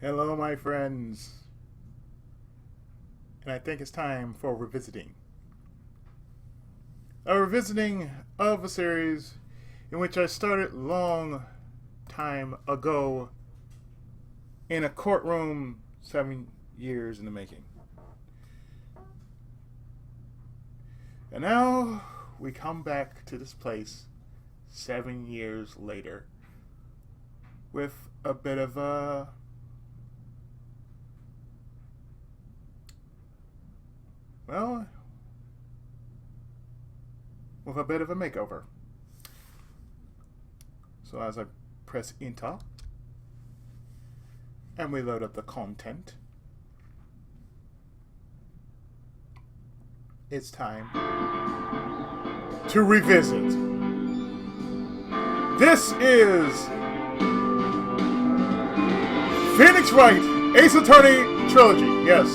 Hello, my friends. And I think it's time for revisiting. A revisiting of a series in which I started long time ago in a courtroom 7 years in the making. And now we come back to this place 7 years later with a bit of a with a bit of a makeover. So as I press enter and we load up the content, it's time to revisit. This is Phoenix Wright Ace Attorney Trilogy. Yes,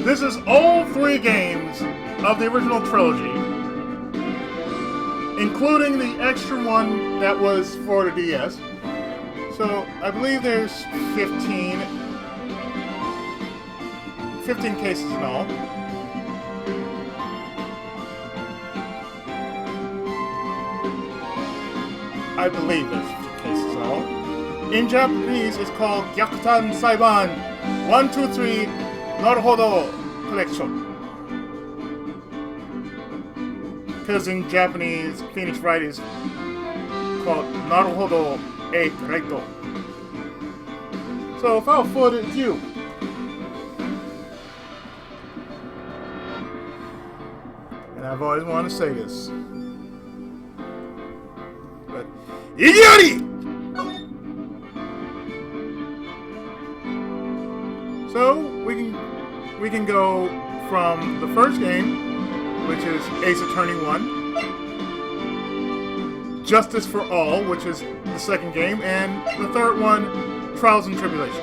this is all 3 games of the original trilogy, including the extra one that was for the DS. So I believe there's 15 cases in all. I believe there's 15 cases in all. In Japanese, it's called Gyakutan Saiban 123 Naruhodo Collection. Because in Japanese, Phoenix Wright is called Naruhodo Ryuichi. So without further ado, and I've always wanted to say this, but Igari! So we can go from the first game, which is Ace Attorney 1, Justice for All, which is the second game, and the third one, Trials and Tribulations.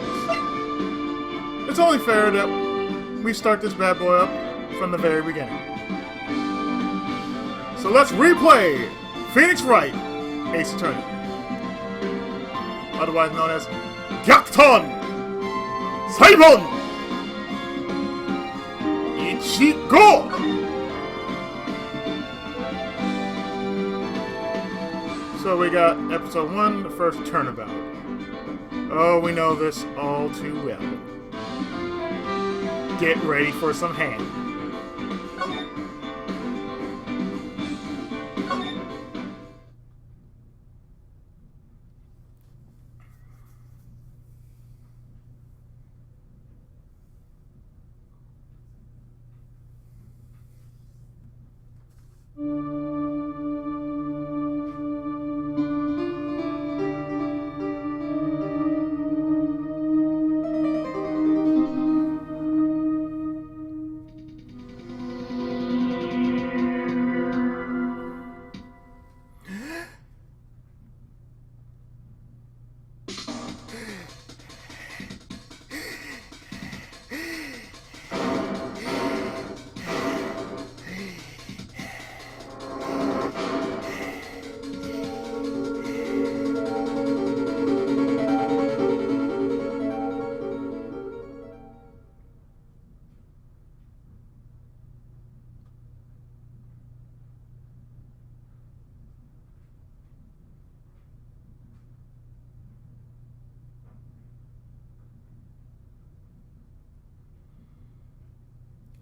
It's only fair that we start this bad boy up from the very beginning. So let's replay Phoenix Wright Ace Attorney, otherwise known as Gyakutan Saiban Ichigo! So we got episode 1, the first turnabout. Oh, we know this all too well. Get ready for some hand.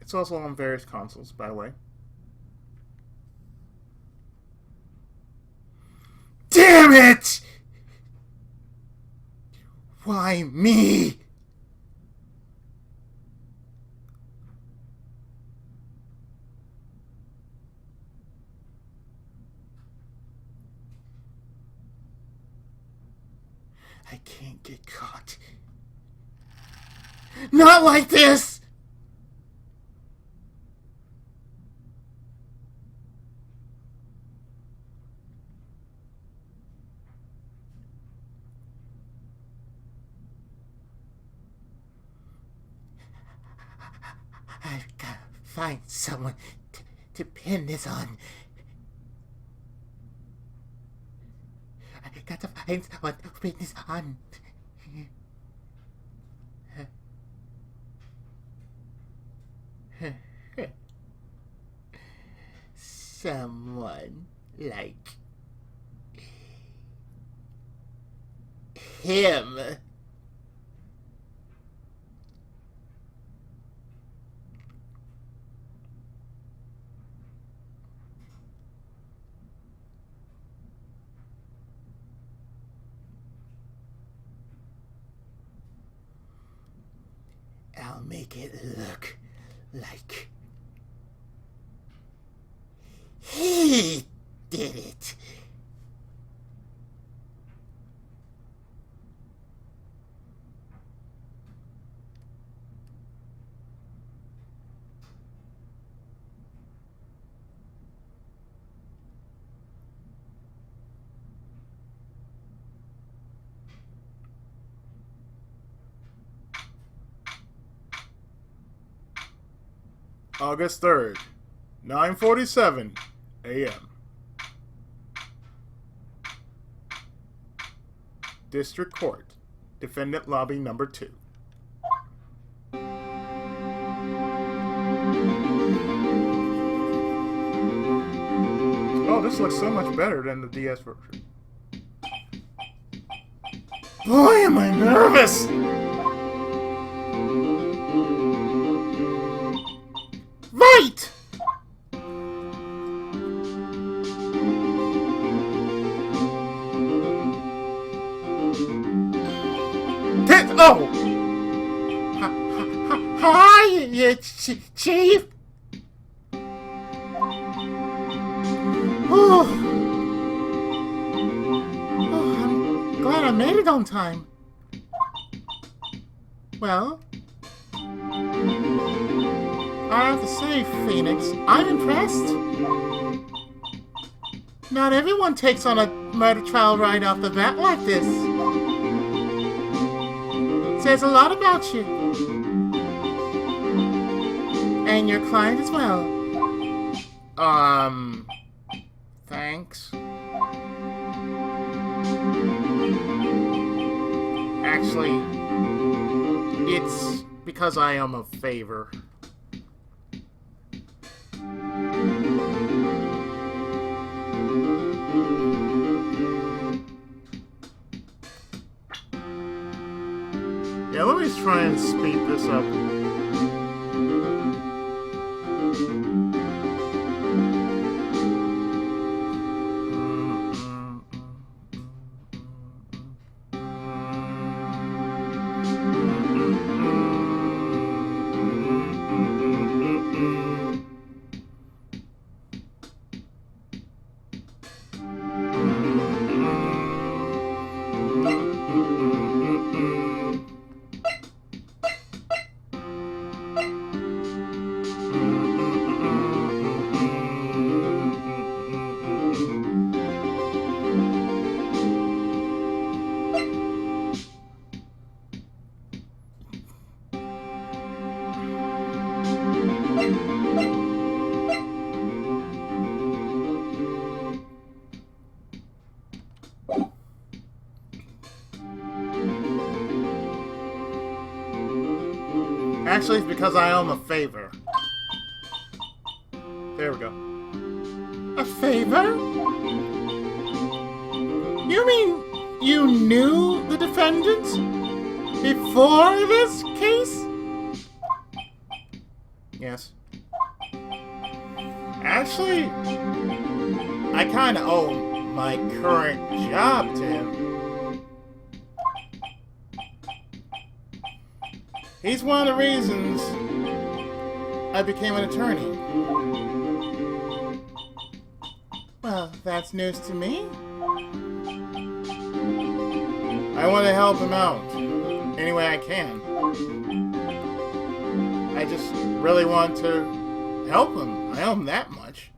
It's also on various consoles, by the way. Damn it! Why me? I can't get caught. Not like this! I've got to find someone to pin this on. I got to find someone to pin this on. Someone like him. I'll make it look like he did it. August 3rd, 9:47 a.m. District Court, Defendant Lobby Number 2. Oh, this looks so much better than the DS version. Boy, am I nervous! Right! Oh! Hi, Chief. Oh, I'm glad I made it on time. Well, I have to say, Phoenix, I'm impressed. Not everyone takes on a murder trial right off the bat like this. Says a lot about you. And your client as well. Thanks. Actually, it's because I am a favor. Yeah, let me just try and speed this up. Actually, it's because I owe him a favor. There we go. A favor? You mean you knew the defendant before this case? Yes. Actually, I kind of owe my current job to him. He's one of the reasons I became an attorney. Well, that's news to me. I want to help him out any way I can. I just really want to help him. I owe him that much.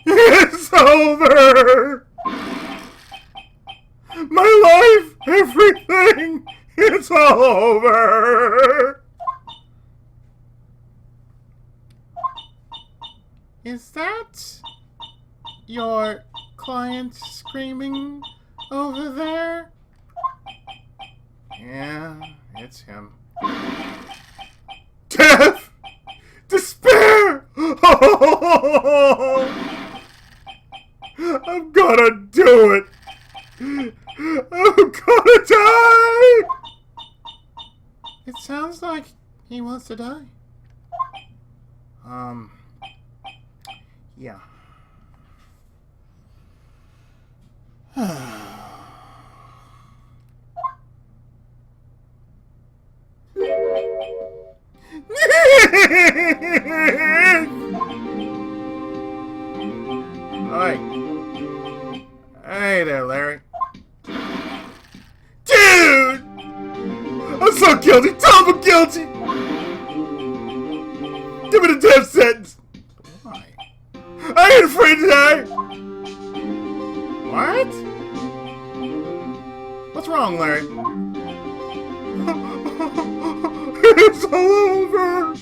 It's over! My life, everything, it's all over! Is that your client screaming over there? Yeah, it's him. I'm gonna do it. I'm gonna die. It sounds like he wants to die. Yeah. Alright. Hey there, Larry. Dude! I'm so guilty! Double guilty! Give me the death sentence! Why? I ain't afraid to die! What? What's wrong, Larry? It's all over!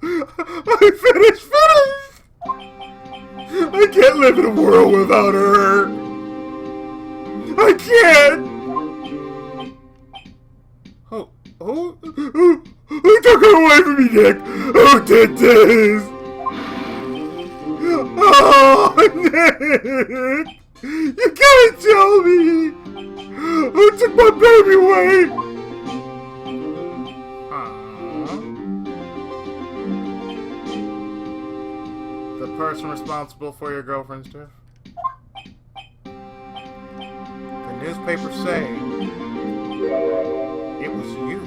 I finished! I can't live in a world without her! I can't! Who took her away from me, Nick? Who did this? Oh, Nick! You can't tell me! Who took my baby away? The person responsible for your girlfriend's death? The newspapers say it was you.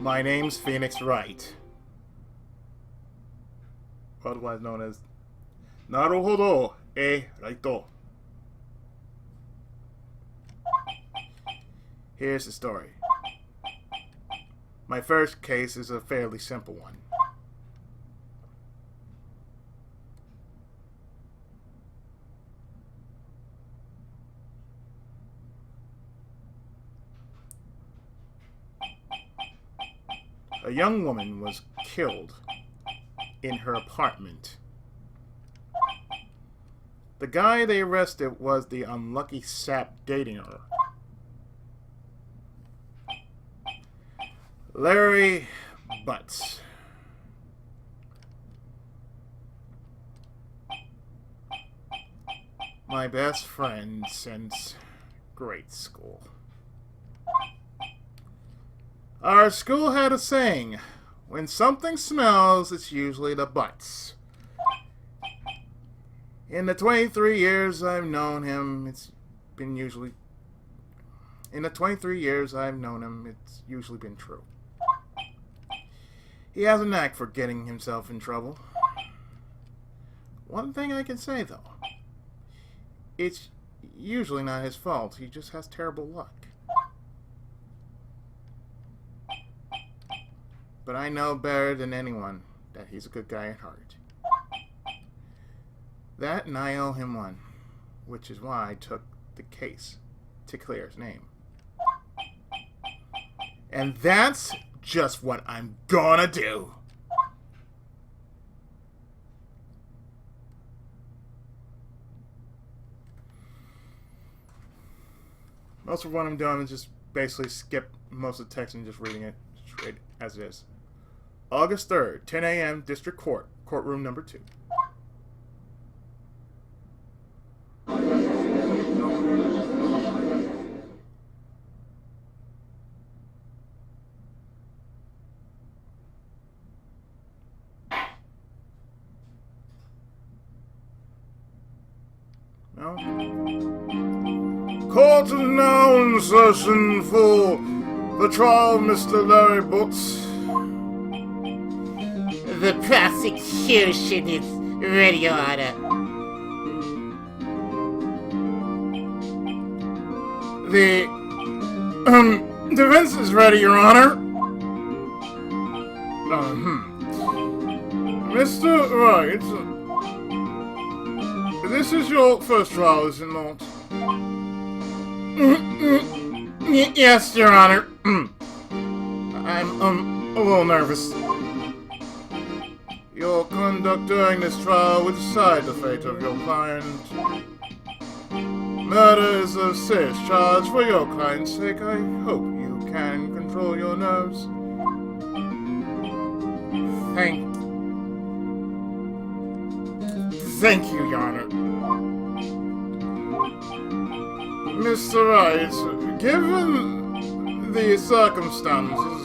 My name's Phoenix Wright, otherwise known as Naruhodo Ryuichi. Here's the story. My first case is a fairly simple one. A young woman was killed in her apartment. The guy they arrested was the unlucky sap dating her. Larry Butts. My best friend since grade school. Our school had a saying, when something smells, it's usually the butts. In the 23 years I've known him, it's usually been true. He has a knack for getting himself in trouble. One thing I can say, though, it's usually not his fault. He just has terrible luck. But I know better than anyone that he's a good guy at heart. That, and I owe him one, which is why I took the case to clear his name. And that's just what I'm gonna do. Most of what I'm doing is just basically skip most of the text and just reading it straight as it is. August 3rd, 10 a.m., District Court, courtroom number 2. No? Court is now in session for the trial of Mr. Larry Butts. The prosecution is ready, Your Honor. The defense is ready, Your Honor. Mr. Wright, this is your first trial, is it not? Yes, Your Honor. I'm a little nervous. Your conduct during this trial will decide the fate of your client. Murder is a serious charge. For your client's sake, I hope you can control your nerves. Thank you, Your Honor. Mr. Wright, given the circumstances,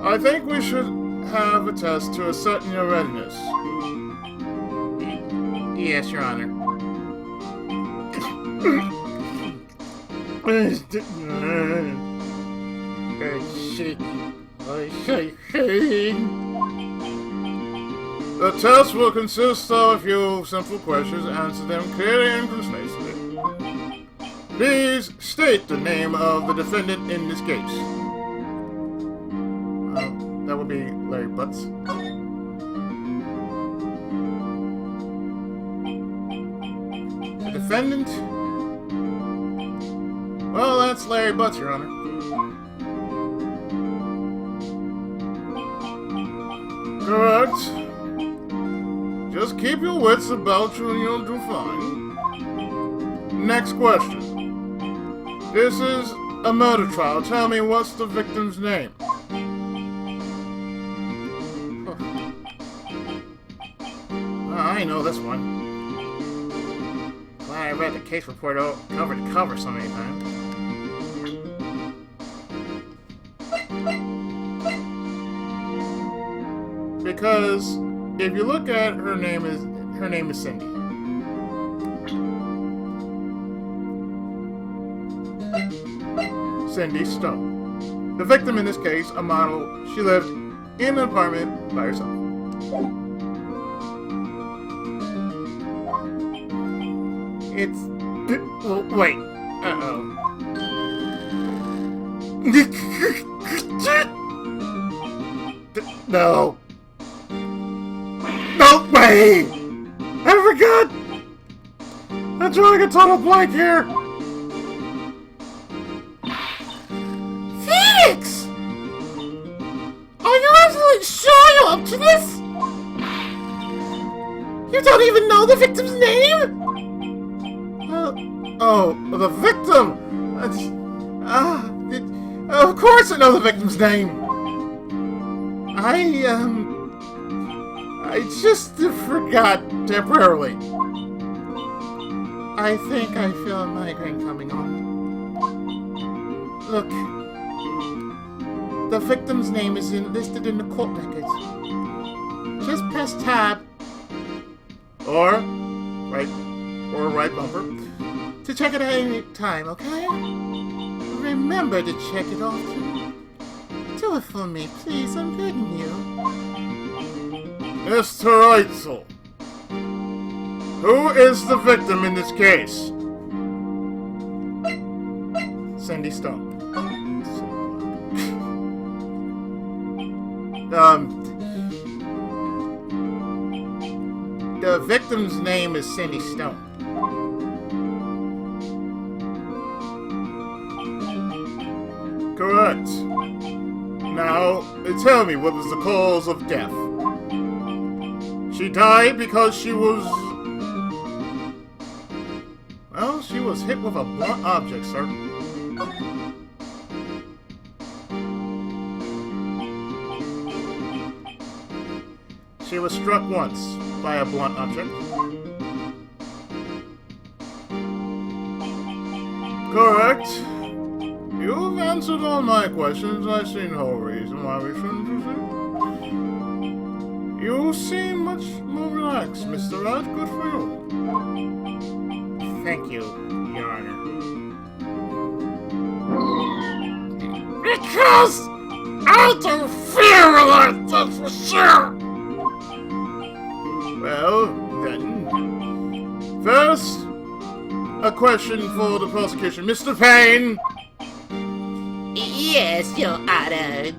I think we should have a test to ascertain your readiness. Yes, Your Honor. The test will consist of a few simple questions. Answer them clearly and concisely. Please state the name of the defendant in this case. That would be Larry Butts. The defendant? Well, that's Larry Butts, Your Honor. Correct. Just keep your wits about you and you'll do fine. Next question. This is a murder trial. Tell me, what's the victim's name? I know this one. Glad I read the case report cover to cover so many times. Because if you look at her name is Cindy. Cindy Stone. The victim in this case, a model, she lived in an apartment by herself. It's... Oh, wait. Uh-oh. No. No way! I forgot! I'm drawing a total blank here! Phoenix! Are you absolutely sure you're up to this? You don't even know the victim's name? The victim! Of course I know the victim's name! I just forgot temporarily. I think I feel a migraine coming on. Look. The victim's name is listed in the court records. Just press tab. Or right bumper. To check it at any time, okay? Remember to check it often. Do it for me, please. I'm begging you. Mr. Reitzel, who is the victim in this case? Cindy Stone. The victim's name is Cindy Stone. Correct. Now, tell me, what was the cause of death? She died because she was... Well, she was hit with a blunt object, sir. She was struck once by a blunt object. Correct. You've answered all my questions. I see no reason why we shouldn't proceed. You seem much more relaxed, Mr. Wright. Good for you. Thank you, Your Honor. Because I don't feel like that for sure! Well, then... First, a question for the prosecution. Mr. Payne! Yes, Your Honor.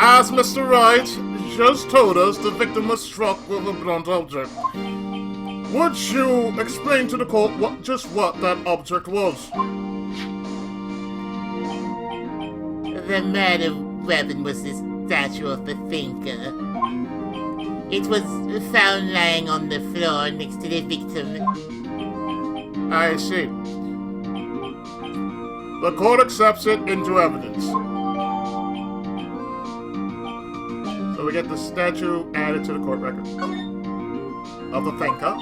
As Mr. Wright just told us, the victim was struck with a blunt object. Would you explain to the court what that object was? The murder weapon was this statue of the thinker. It was found lying on the floor next to the victim. I see. The court accepts it into evidence. So we get the statue added to the court record of the thinker.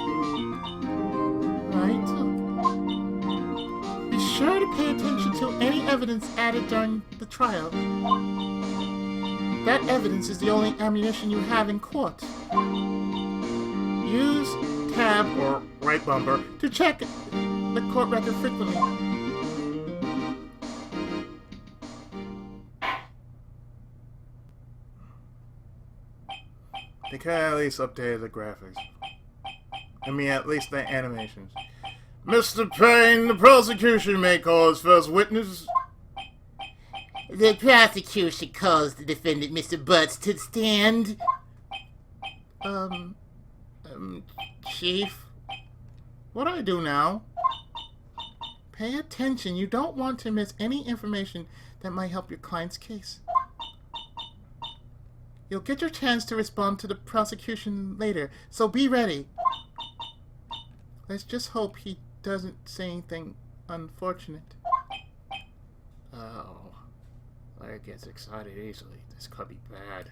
Right. Be sure to pay attention to any evidence added during the trial. That evidence is the only ammunition you have in court. Use tab Or right bumper. to check the court record frequently. They could at least update the graphics. I mean, at least the animations. Mr. Payne, the prosecution may call his first witness. The prosecution calls the defendant, Mr. Butts, to the stand. Chief? What do I do now? Pay attention. You don't want to miss any information that might help your client's case. You'll get your chance to respond to the prosecution later, so be ready. Let's just hope he doesn't say anything unfortunate. Oh, Larry gets excited easily. This could be bad.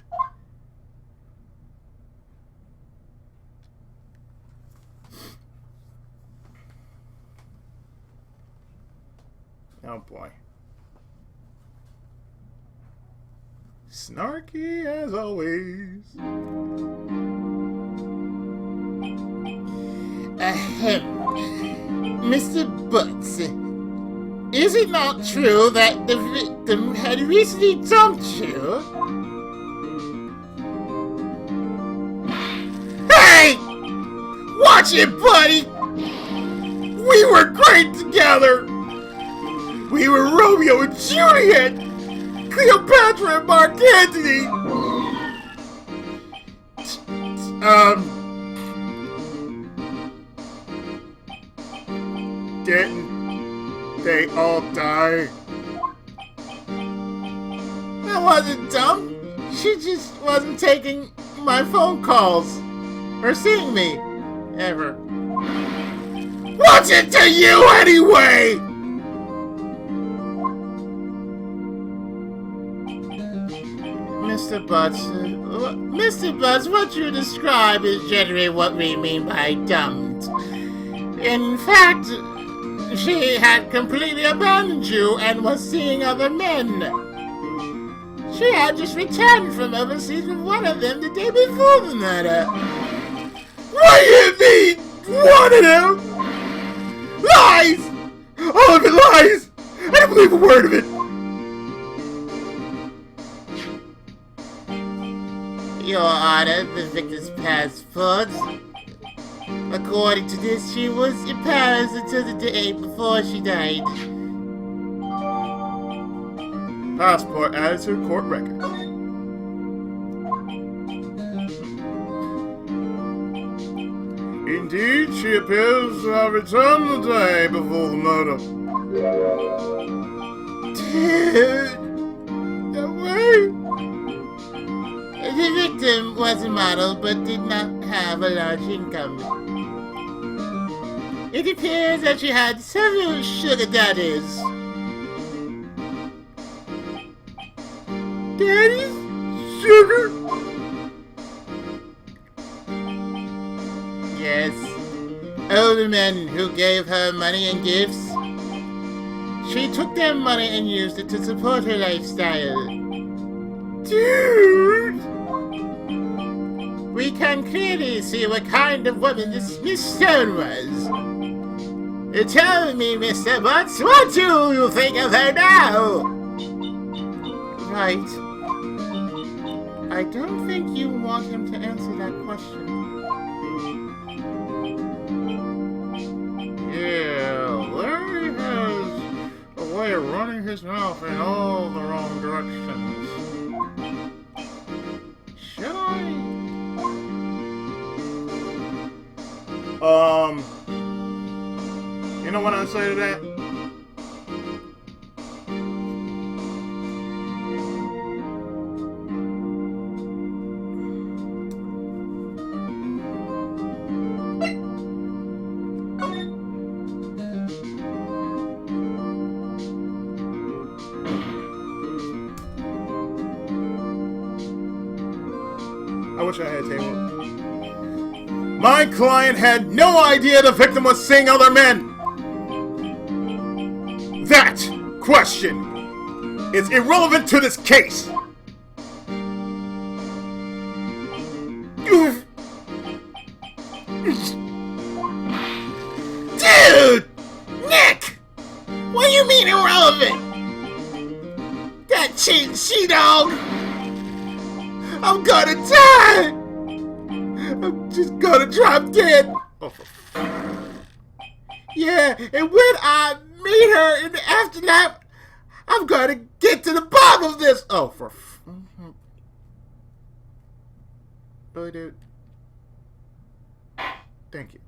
Oh boy. Snarky as always. Mr. Butts, is it not true that the victim had recently dumped you? Hey! Watch it, buddy! We were great together! We were Romeo and Juliet! Cleopatra and Mark Antony! Didn't they all die? I wasn't dumb. She just wasn't taking my phone calls. Or seeing me. Ever. What's it to you anyway? Mr. Butts, what you describe is generally what we mean by dumped. In fact, she had completely abandoned you and was seeing other men. She had just returned from overseas with one of them the day before the murder. What do you mean, one of them? Lies! All of it lies! I don't believe a word of it! Your Honor, the victim's passport. According to this, she was in Paris until the day before she died. Passport added to court record. Indeed, she appears to have returned the day before the murder. No way! The victim was a model but did not have a large income. It appears that she had several sugar daddies. Daddies? Sugar? Yes. Older men who gave her money and gifts. She took their money and used it to support her lifestyle. Dude! We can clearly see what kind of woman this Miss Stone was. Tell me, Mr. Butts, what do you think of her now? Right. I don't think you want him to answer that question. Yeah, Larry has a way of running his mouth in all the wrong directions. Should I? You know what I say to that? wish I had a table. My client had no idea the victim was seeing other men. That question is irrelevant to this case. Dude! Nick! What do you mean irrelevant? That cheating she-dog! I'm gonna die! I'm just gonna drop dead! Oh, Yeah, and when I meet her in the afterlife, I'm gonna get to the bottom of this! oh, for really, dude? Thank you.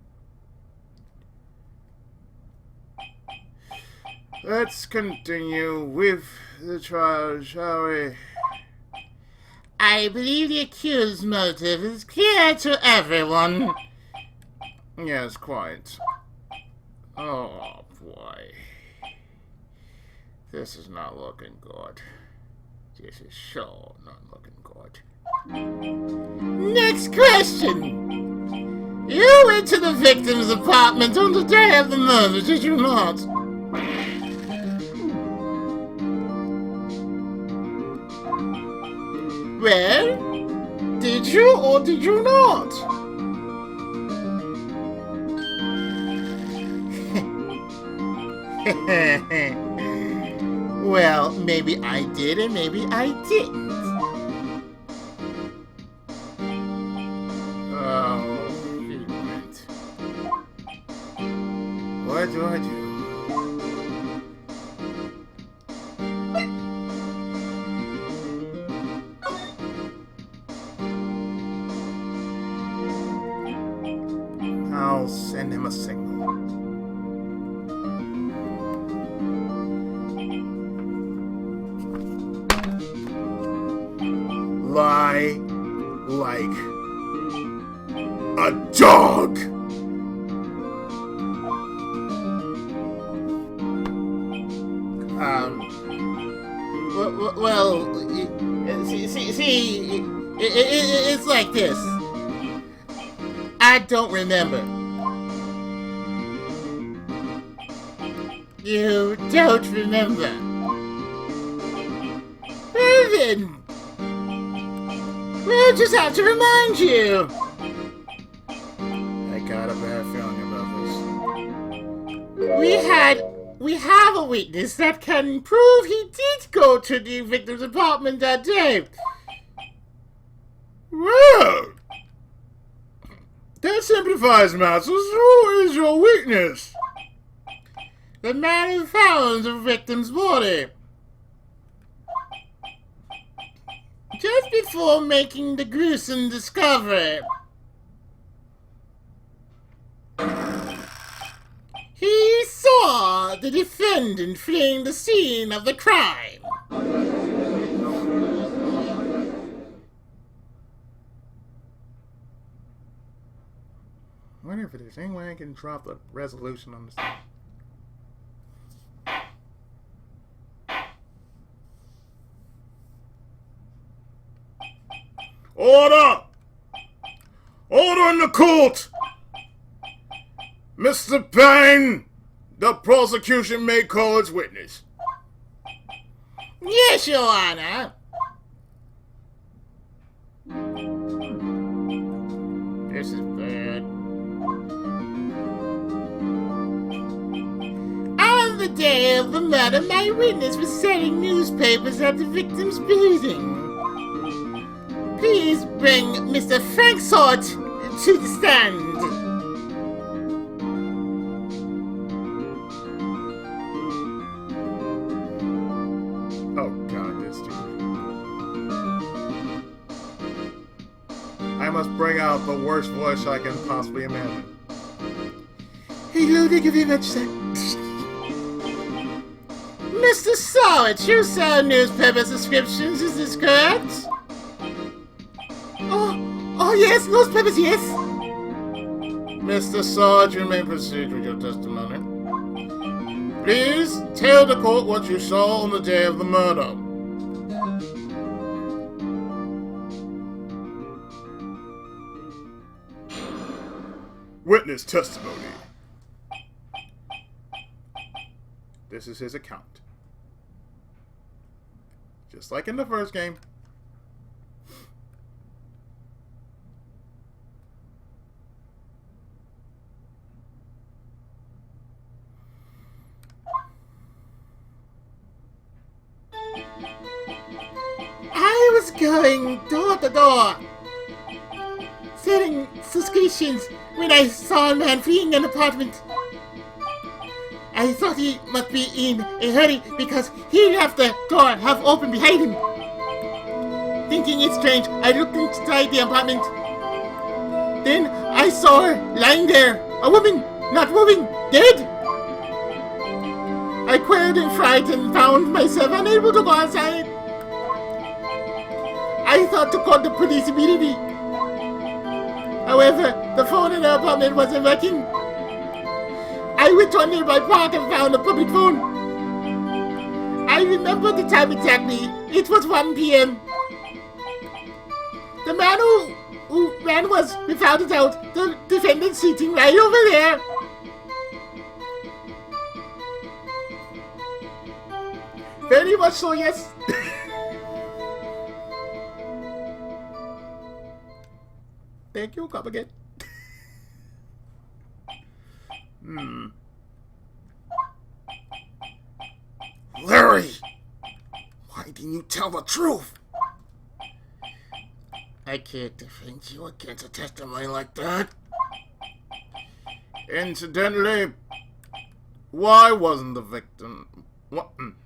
Let's continue with the trial, shall we? I believe the accused's motive is clear to everyone. Yes, quite. Oh, boy. This is not looking good. This is sure not looking good. Next question. You went to the victim's apartment on the day of the murder, did you not? Well, did you or did you not? Well, maybe I did and maybe I didn't. Oh, he went. What do I do? I'll send him a signal. Lie like a dog! Well, see, it's like this. I don't remember. You don't remember. Well then, we'll just have to remind you. I got a bad feeling about We have a witness that can prove he did go to the victim's apartment that day. Well, that simplifies matters. Who is your witness? The man who found the victim's body. Just before making the gruesome discovery. He saw the defendant fleeing the scene of the crime. I wonder if there's any way I can drop the resolution on this thing. Order! Order in the court! Mr. Payne, the prosecution may call its witness. Yes, Your Honor. This is bad. On the day of the murder, my witness was selling newspapers at the victim's building. Please bring Mr. Frank Sort to the stand. Oh God, this dude. I must bring out the worst voice I can possibly imagine. Hello, thank you very much, sir. Mr. Sowett, you sell newspaper subscriptions, is this correct? Oh yes, newspapers, yes. Mr. Sarge, you may proceed with your testimony. Please tell the court what you saw on the day of the murder. Witness testimony. This is his account. Just like in the first game. I was going door to door, setting suspicions when I saw a man fleeing an apartment. I thought he must be in a hurry because he left the door half open behind him. Thinking it strange, I looked inside the apartment. Then I saw her lying there, a woman, not moving, dead. I quailed in fright and found myself unable to go outside. I thought to call the police immediately. However, the phone in the apartment wasn't working. I went to a nearby park and found a public phone. I remember the time exactly. It was 1 p.m. The man who ran was, without a doubt, the defendant sitting right over there. Very much so, yes. Thank you, come again. Larry! Why didn't you tell the truth? I can't defend you against a testimony like that. Incidentally, why wasn't the victim...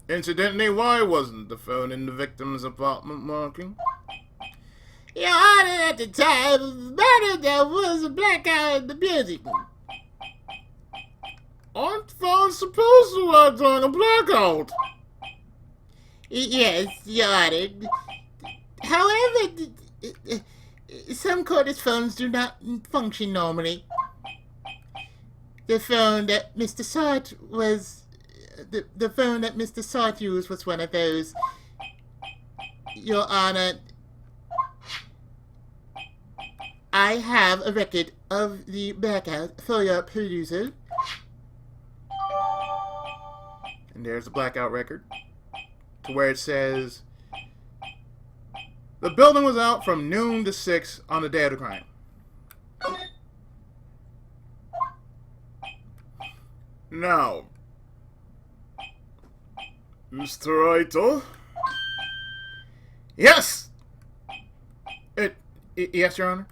Incidentally, why wasn't the phone in the victim's apartment working? Your Honor, at the time of the matter, there was a blackout in the building. Aren't phones supposed to work during a blackout? Yes, Your Honor. However, some cordless phones do not function normally. The phone that Mr. Sart was... The phone that Mr. Sart used was one of those. Your Honor, I have a record of the blackout for your perusal. And there's the blackout record, to where it says, the building was out from noon to 6 on the day of the crime. Now, Mr. Wright? Yes! Yes, Your Honor.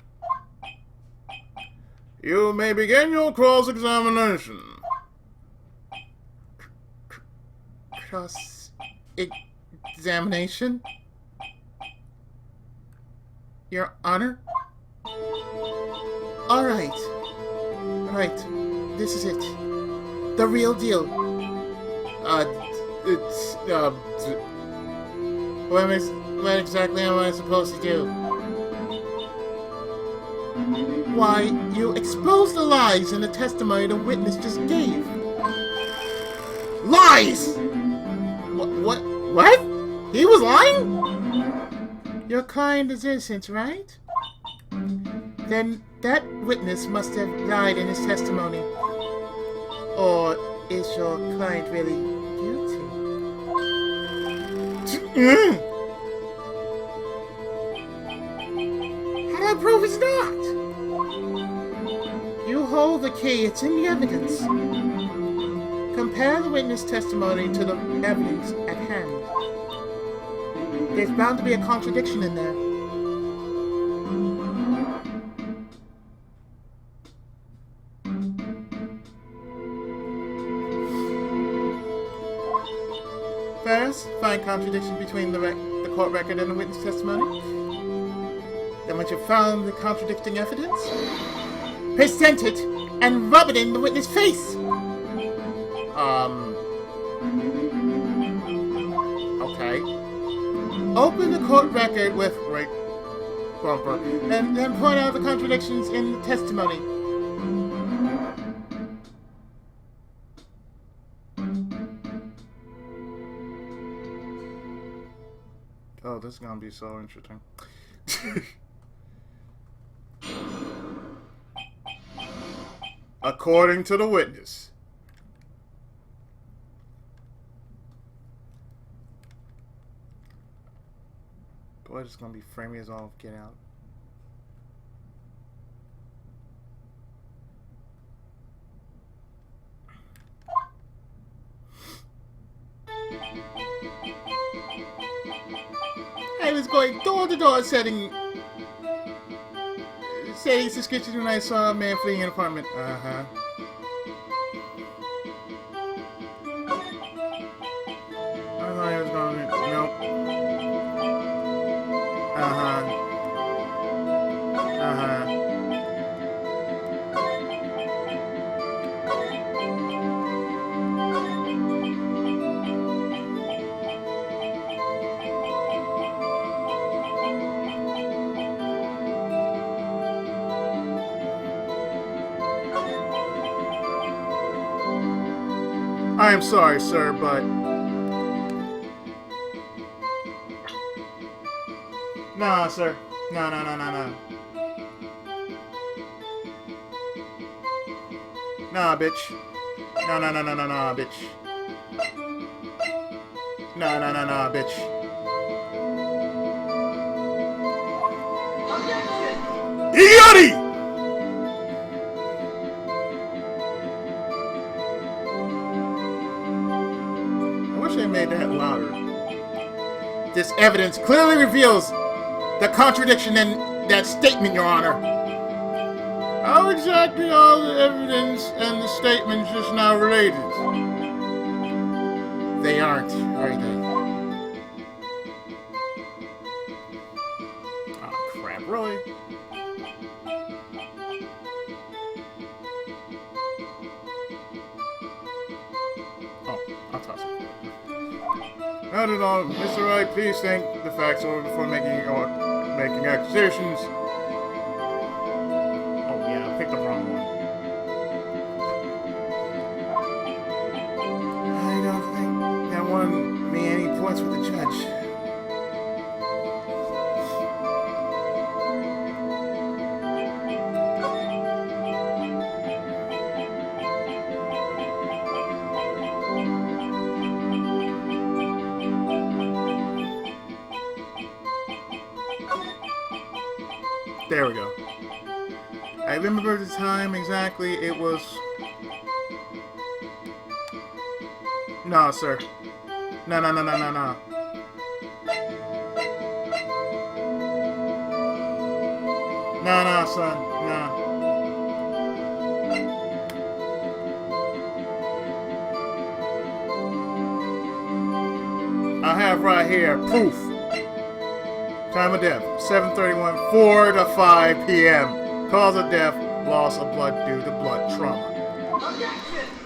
You may begin your cross-examination. Cross-examination? Your Honor? Alright. Right. This is it. The real deal. What exactly am I supposed to do? Why, you exposed the lies in the testimony the witness just gave. Lies! What? He was lying? Your client is innocent, right? Then that witness must have lied in his testimony. Or is your client really guilty? How do I prove he's not? You hold the key, it's in the evidence. Compare the witness testimony to the evidence at hand. There's bound to be a contradiction in there. First, find contradiction between the court record and the witness testimony. Then once you've found the contradicting evidence, Present it and rub it in the witness' face. Okay. Open the court record with right bumper, And then point out the contradictions in the testimony. Oh, this is gonna be so interesting. according to the witness. Boy, it's gonna be framing as all get out. I was going door to door setting suspicious when I saw a man fleeing an apartment. Uh-huh. I thought he was going to... Nope. Uh-huh. Uh-huh. I am sorry, sir, but... Nah, sir. No. Nah, bitch. No, bitch. No, bitch. Idioty! They made that louder. This evidence clearly reveals the contradiction in that statement, Your Honor. How exactly are the evidence and the statements just now related? They aren't, are they? Oh, crap, really? Oh, I'll toss it. Not at all. Mr. Wright, please think the facts over before making accusations. Oh, yeah, I picked the wrong one. I don't think that won me any points with the judge. There we go. I remember the time exactly. It was... No, sir. No. No, son. No. I have right here proof. Time of death, 7:31, 4 to 5 p.m. Cause of death, loss of blood due to blood trauma.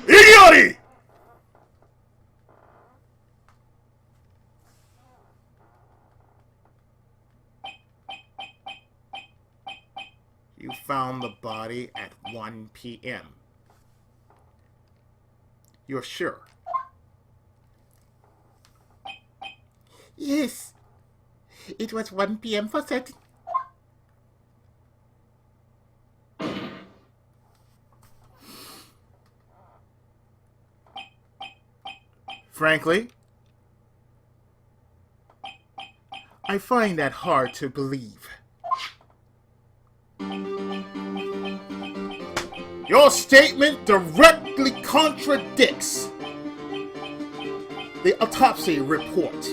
Idiocy! You found the body at 1 p.m. You're sure? Yes. It was 1 p.m. for certain. Frankly, I find that hard to believe. Your statement directly contradicts the autopsy report.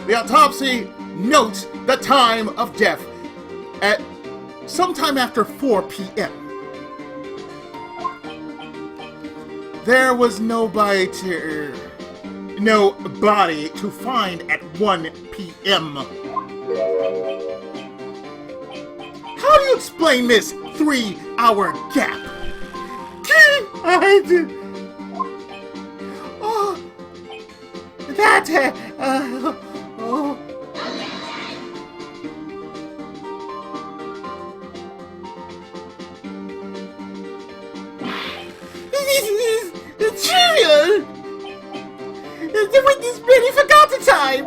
The autopsy notes the time of death at sometime after 4 p.m. There was no body to find at 1 p.m. How do you explain this 3-hour gap? It's trivial! The witness barely forgot the time!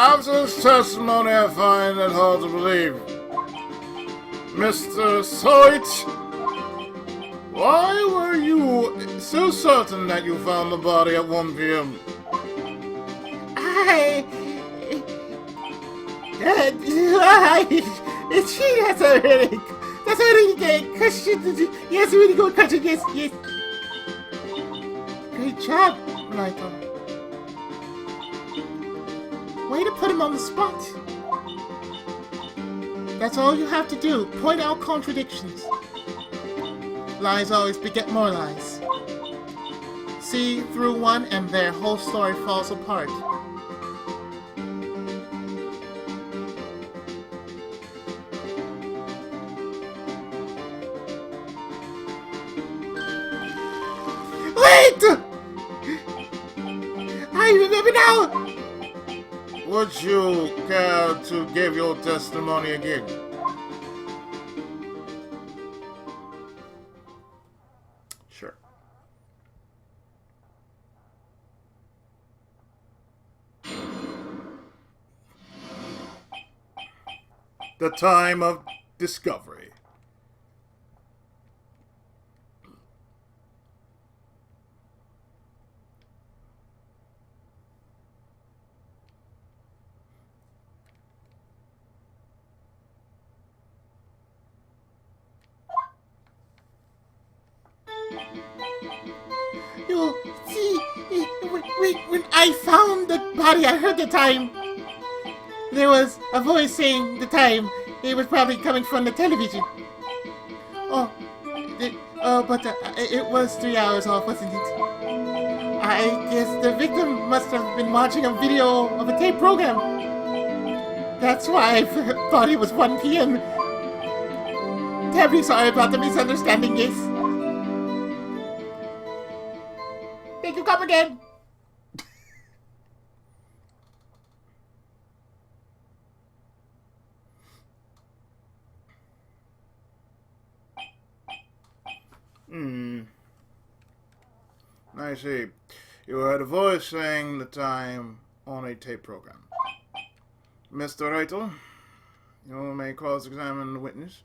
After this testimony, I find it hard to believe. Mr. Soit, why were you so certain that you found the body at 1 p.m.? That's a really good question. Yes, really good question. Yes. Great job, Michael. Way to put him on the spot. That's all you have to do. Point out contradictions. Lies always beget more lies. See through one and their whole story falls apart. Wait! I remember now! Would you care to give your testimony again? Sure. The time of discovery. You see, when I found the body, I heard the time. There was a voice saying the time. It was probably coming from the television. But it was 3 hours off, wasn't it? I guess the victim must have been watching a video of a tape program. That's why I thought it was 1 p.m. Terribly sorry about the misunderstanding, yes. Thank you, come again. I see. You heard a voice saying the time on a tape program. Mr. Wright, you may cross-examine the witness.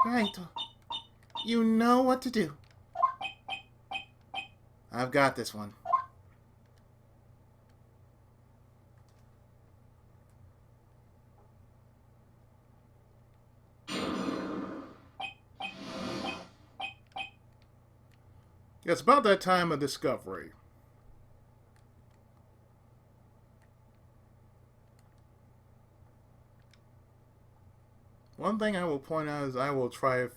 Right. You know what to do. I've got this one. It's about that time of discovery. One thing I will point out is I will try to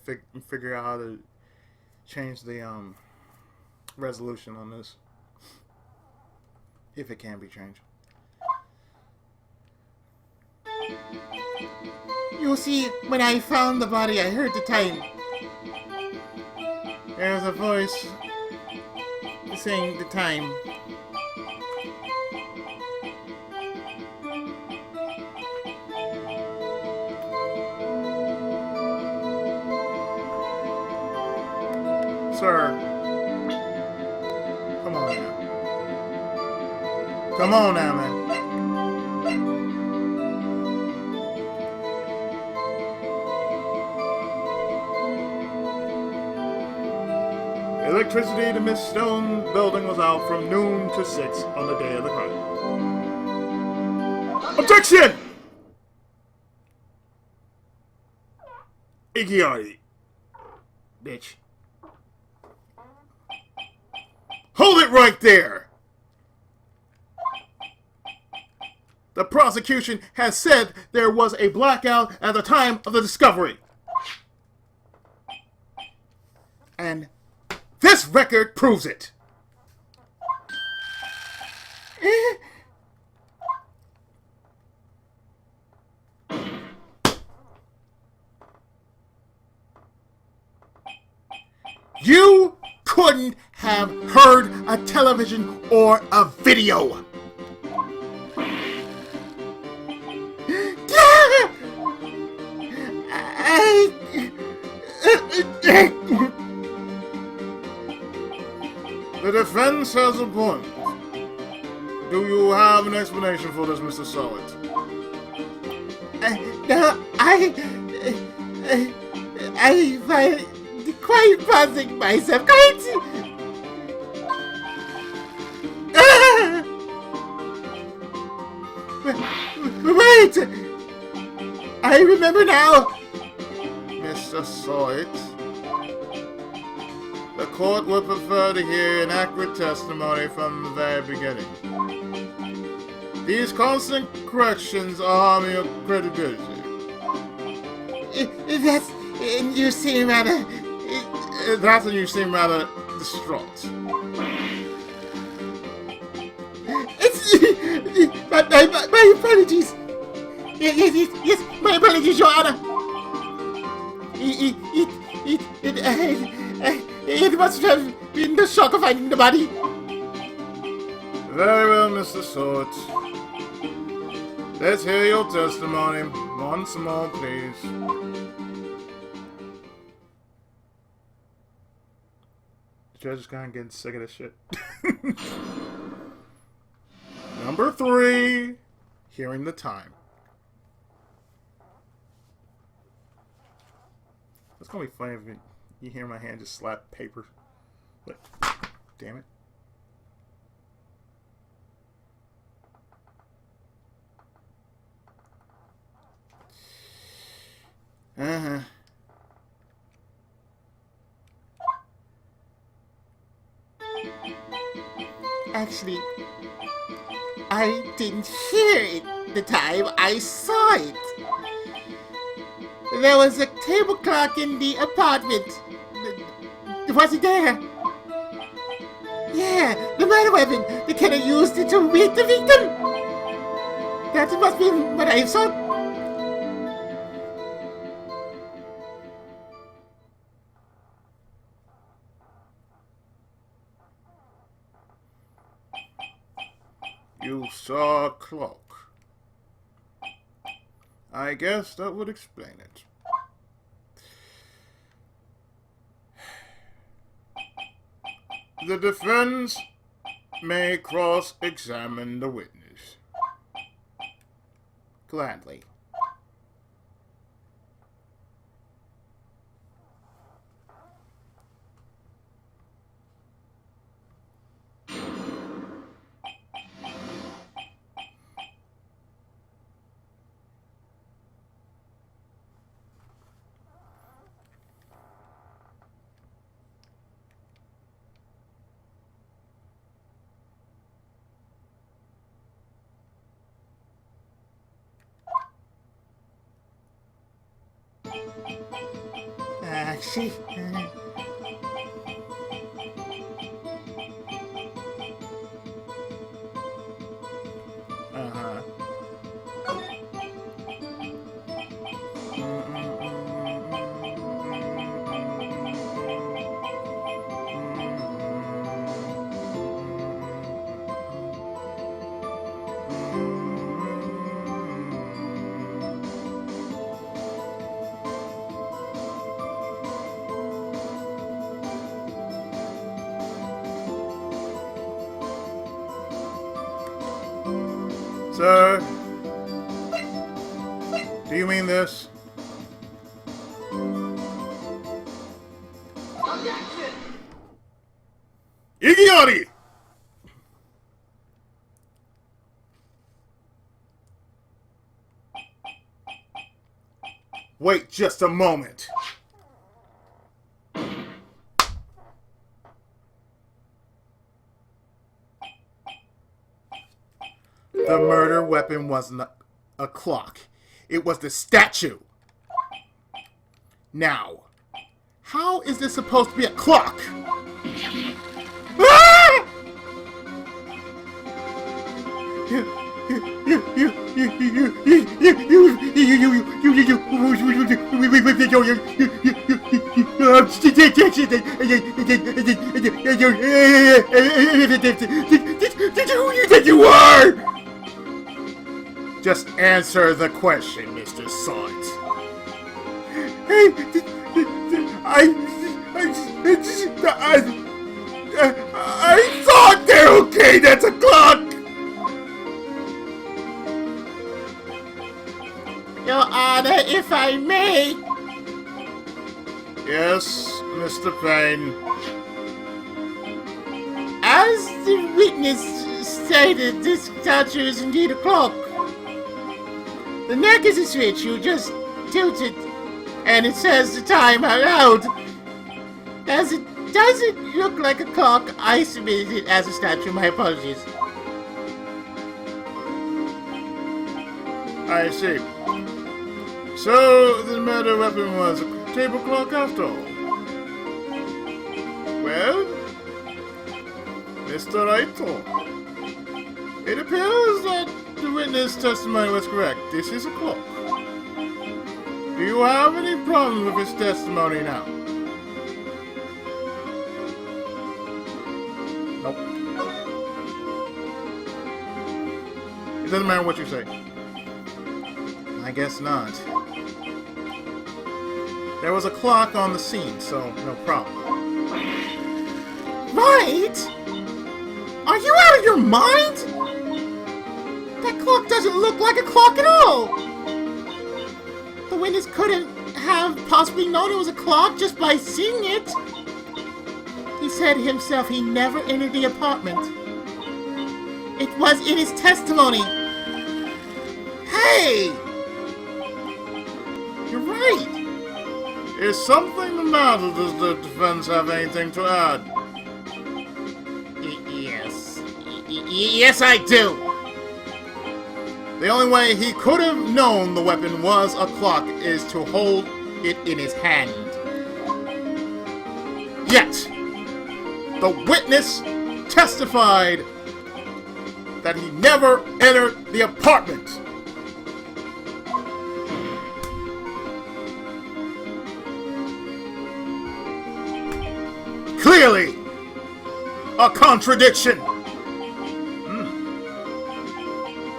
figure out how to change the resolution on this, if it can be changed. You see, when I found the body, I heard the time. There's a voice Saying the time. Sir, come on now. Come on now, man. Electricity to Miss Stone building was out from noon to 6 on the day of the crime. Objection! Ikiari. Bitch. Hold it right there! The prosecution has said there was a blackout at the time of the discovery. And this record proves it. You couldn't have heard a television or a video. The defense has a point. Do you have an explanation for this, Mr. Solid? No, I find it quite puzzling myself. Wait! I remember now! Mr. Solid, the court would prefer to hear an accurate testimony from the very beginning. These constant corrections are harming your credibility. That's... and you seem rather... That's when you seem rather distraught. My apologies! Yes, my apologies, Your Honor! It must have been the shock of finding the body. Very well, Mr. Sword. Let's hear your testimony once more, please. The judge is kind of getting sick of this shit. Number 3, hearing the time. It's gonna be funny if you hear my hand just slap paper. But, damn it. Uh-huh. Actually, I didn't hear it the time I saw it. There was a table clock in the apartment. Was it there? Yeah, the murder weapon. The killer used it to beat the victim. That must be what I saw. You saw a clock. I guess that would explain it. The defense may cross-examine the witness. Gladly. Actually, Uh-huh. Sir, do you mean this? Iggyari! Wait just a moment. The murder weapon wasn't a clock. It was the statue. Now, how is this supposed to be a clock? Ah! Who you think you are? Just answer the question, Mr. Salt. I thought they're okay, that's a clock! Your Honor, if I may. Yes, Mr. Payne. As the witness stated, this statue is indeed a clock. The neck is a switch, you just tilt it, and it says the time out loud. As it doesn't look like a clock, I submitted it as a statue. My apologies. I see. So, the murder weapon was a table clock after all. Well, Mr. Raito, it appears that the witness testimony was correct. This is a clock. Do you have any problem with his testimony now? Nope. It doesn't matter what you say. I guess not. There was a clock on the scene, so no problem. Right? Are you out of your mind? That clock doesn't look like a clock at all. The witness couldn't have possibly known it was a clock just by seeing it. He said himself he never entered the apartment. It was in his testimony. Hey! You're right. Is something the matter? Does the defense have anything to add? Yes. Yes, I do. The only way he could have known the weapon was a clock is to hold it in his hand. Yet, the witness testified that he never entered the apartment. Clearly, a contradiction.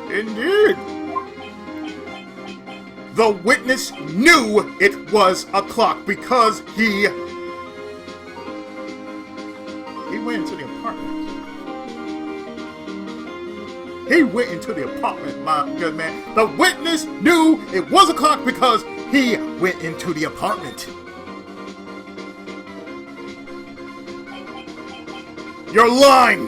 Indeed. The witness knew it was a clock because he went into the apartment. He went into the apartment, my good man. The witness knew it was a clock because he went into the apartment. You're lying!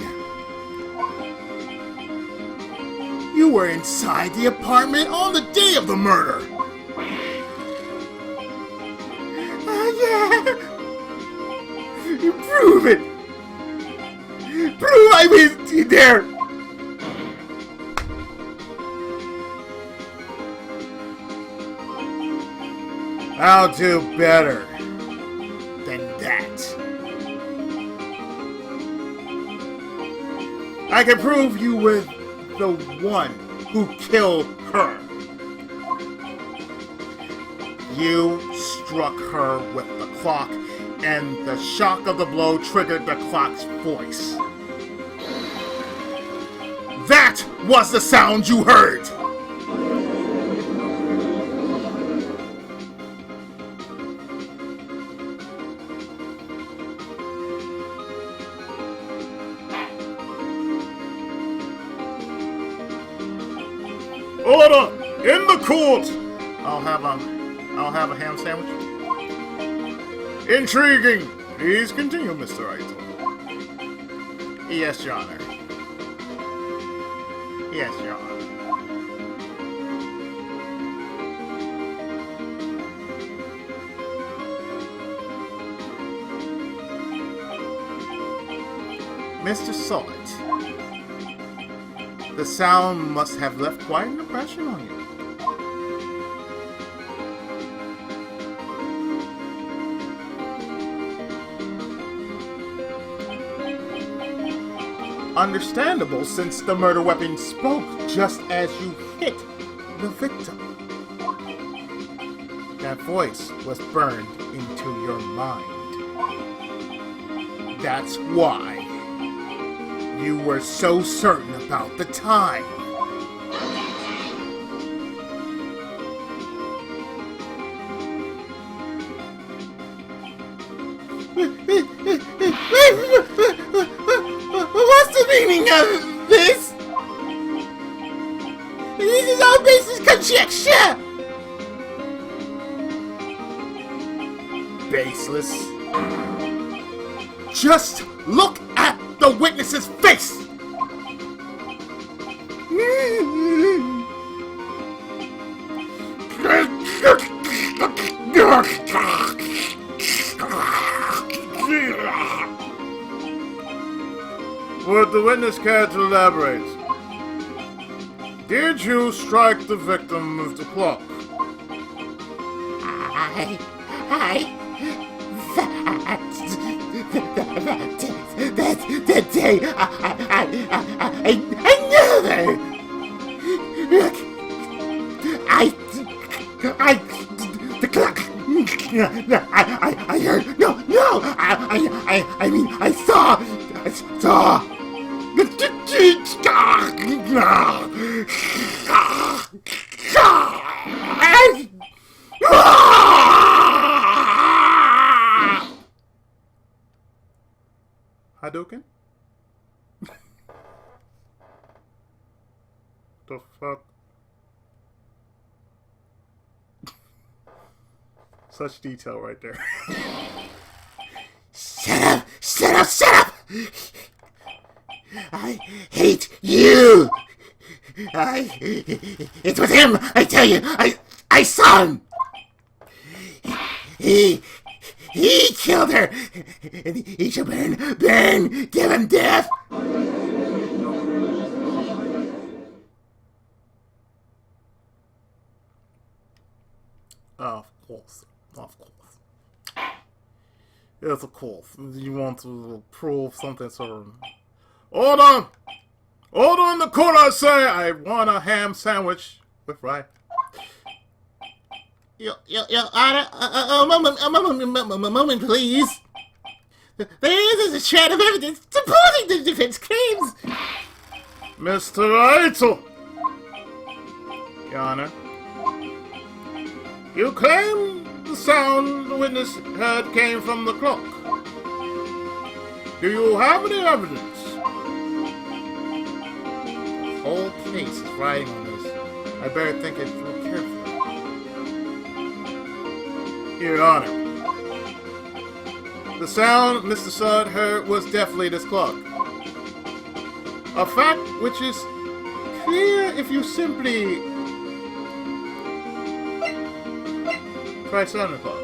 You were inside the apartment on the day of the murder! Yeah. You prove it! Prove I was there! I'll do better than that. I can prove you were the one who killed her. You struck her with the clock, and the shock of the blow triggered the clock's voice. That was the sound you heard! Order in the court! I'll have a ham sandwich. Intriguing! Please continue, Mr. Raito. Yes, Your Honor. Yes, Your Honor. Mr. Solid, the sound must have left quite an impression on you. Understandable, since the murder weapon spoke just as you hit the victim. That voice was burned into your mind. That's why you were so certain about the time. his own baseless conjecture! Baseless. Just look at the witness's face! Would the witness care to elaborate? Did you strike the victim with the clock? That day, I never. Look, the clock. I heard. No. I mean, I saw. Hadouken? The fuck? Such detail right there. Shut up! I hate you! It was him, I tell you! I saw him! He killed her! And he shall burn! Give him death! Of course. Yes, of course. You want to prove something certain. Order in the court, I say! I want a ham sandwich with Wright. Your Honor, a moment, please. There is a shred of evidence supporting the defense claims. Mr. Wright! Your Honor. You claim the sound the witness heard came from the clock. Do you have any evidence? The whole case is riding on this. I better think it through carefully. Your Honor. The sound Mr. Sud heard was definitely this clock. A fact which is clear if you simply try 7 o'clock.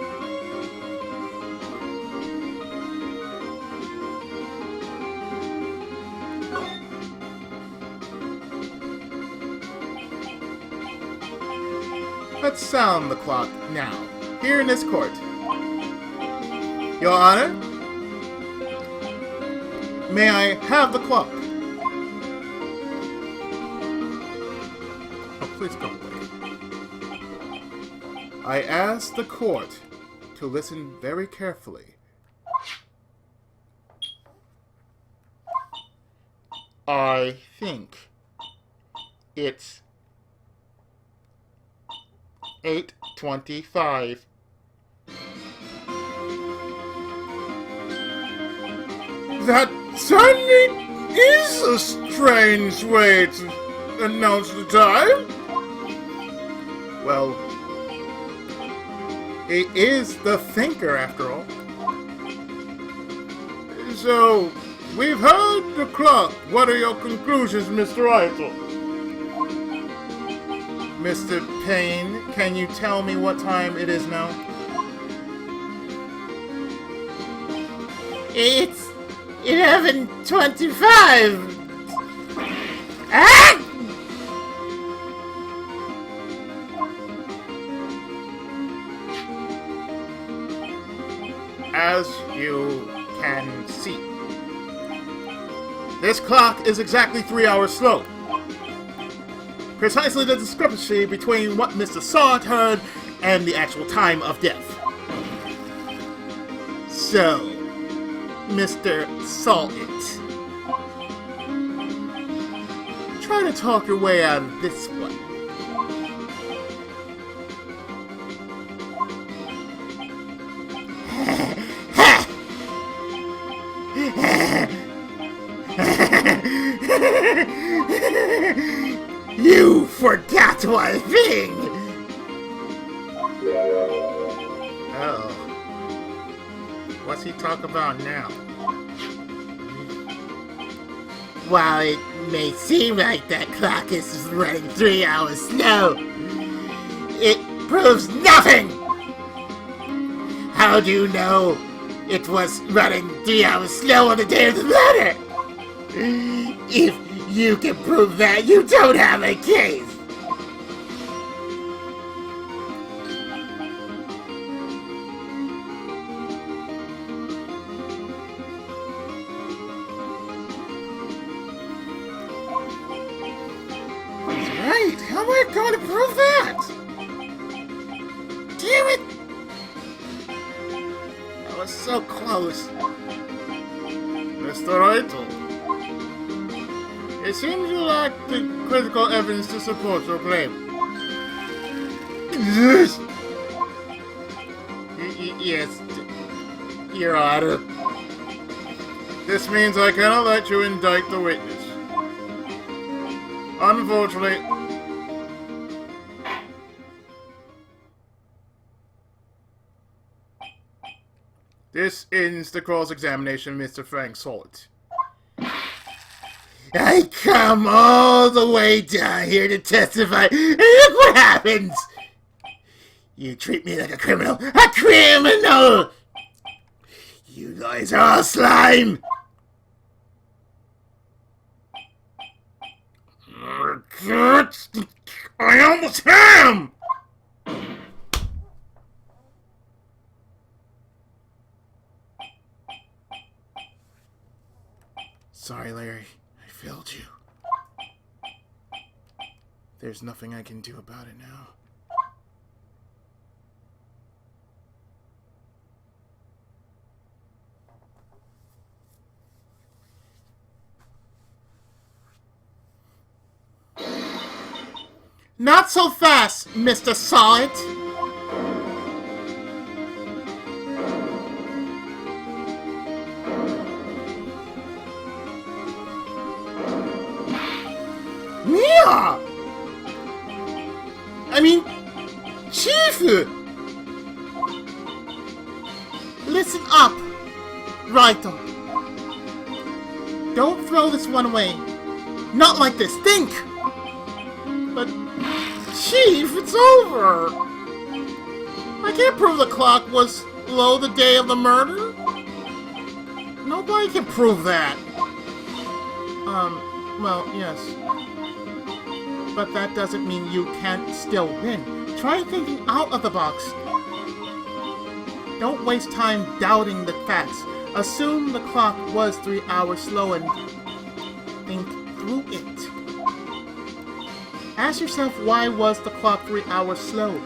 Let's sound the clock now, here in this court. Your Honor, may I have the clock? Oh, please don't wait. I ask the court to listen very carefully. I think it's 8:25. That certainly is a strange way to announce the time. Well, he is the thinker, after all. So, we've heard the clock. What are your conclusions, Mr. Eitel? Mr. Payne, can you tell me what time it is now? It's 11:25. Ah! As you can see, this clock is exactly 3 hours slow. Precisely the discrepancy between what Mr. Sod heard and the actual time of death. So, Mr. Saltit, try to talk your way out of this one. You forgot one thing! Oh. What's he talk about now? While it may seem like that clock is running 3 hours slow, it proves nothing! How do you know it was running 3 hours slow on the day of the murder? If you can prove that, you don't have a case! Right, how am I going to prove that? Damn it! I was so close. Mr. Wright, it seems you lack the critical evidence to support your claim. Yes, Your Honor. This means I cannot let you indict the witness. Unfortunately, this ends the cross-examination of Mr. Frank Salt. I come all the way down here to testify, and look what happens! You treat me like a criminal! A criminal! You guys are all slime! I almost am! Sorry, Larry. I failed you. There's nothing I can do about it now. Not so fast, Mr. Solid! Yeah! I mean, Chief! Listen up, Wright. Don't throw this one away. Not like this, think! But, Chief, it's over! I can't prove the clock was low the day of the murder. Nobody can prove that. Well, yes. But that doesn't mean you can't still win. Try thinking out of the box. Don't waste time doubting the facts. Assume the clock was 3 hours slow and think through it. Ask yourself, why was the clock 3 hours slow?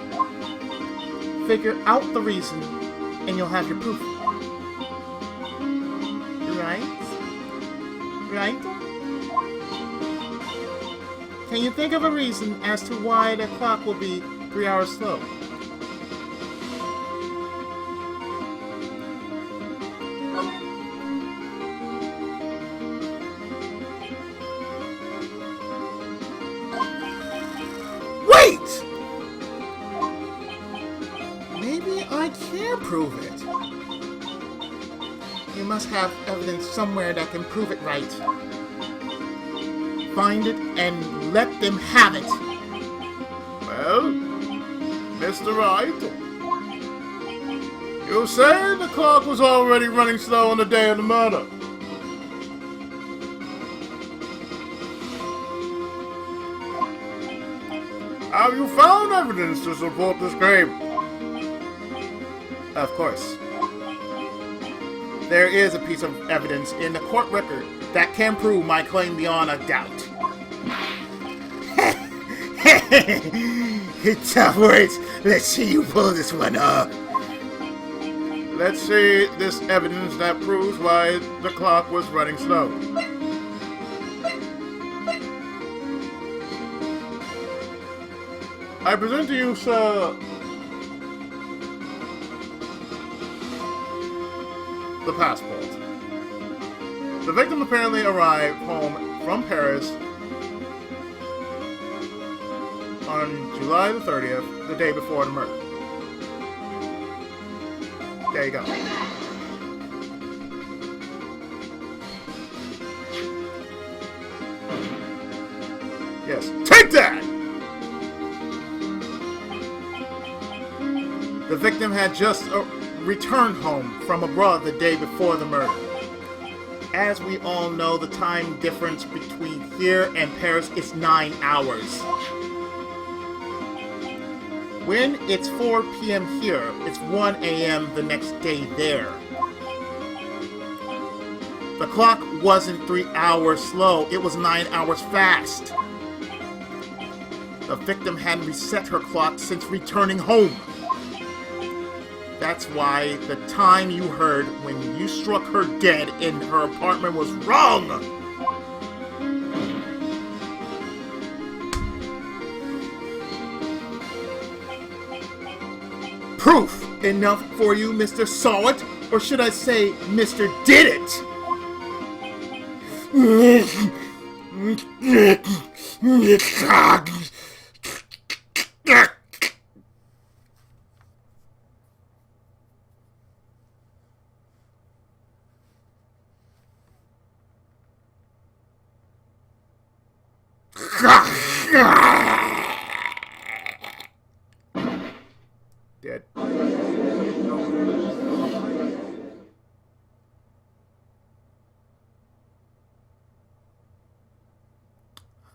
Figure out the reason, and you'll have your proof. Right? Right? Can you think of a reason as to why the clock will be 3 hours slow? Wait! Maybe I can prove it. You must have evidence somewhere that can prove it right. Find it and let them have it. Well, Mr. Wright, you say the clock was already running slow on the day of the murder. Have you found evidence to support this claim? Of course. There is a piece of evidence in the court record that can prove my claim beyond a doubt. Tough words. Let's see you pull this one off. Let's see this evidence that proves why the clock was running slow. I present to you, sir, the passport. The victim apparently arrived home from Paris on July the 30th, the day before the murder. There you go. Yes. Take that! The victim had just returned home from abroad the day before the murder. As we all know, the time difference between here and Paris is 9 hours. When it's 4 p.m. here, it's 1 a.m. the next day there. The clock wasn't 3 hours slow, it was 9 hours fast. The victim hadn't reset her clock since returning home. That's why the time you heard when you struck her dead in her apartment was wrong! Proof enough for you, Mr. Saw It? Or should I say, Mr. Did It? Dead.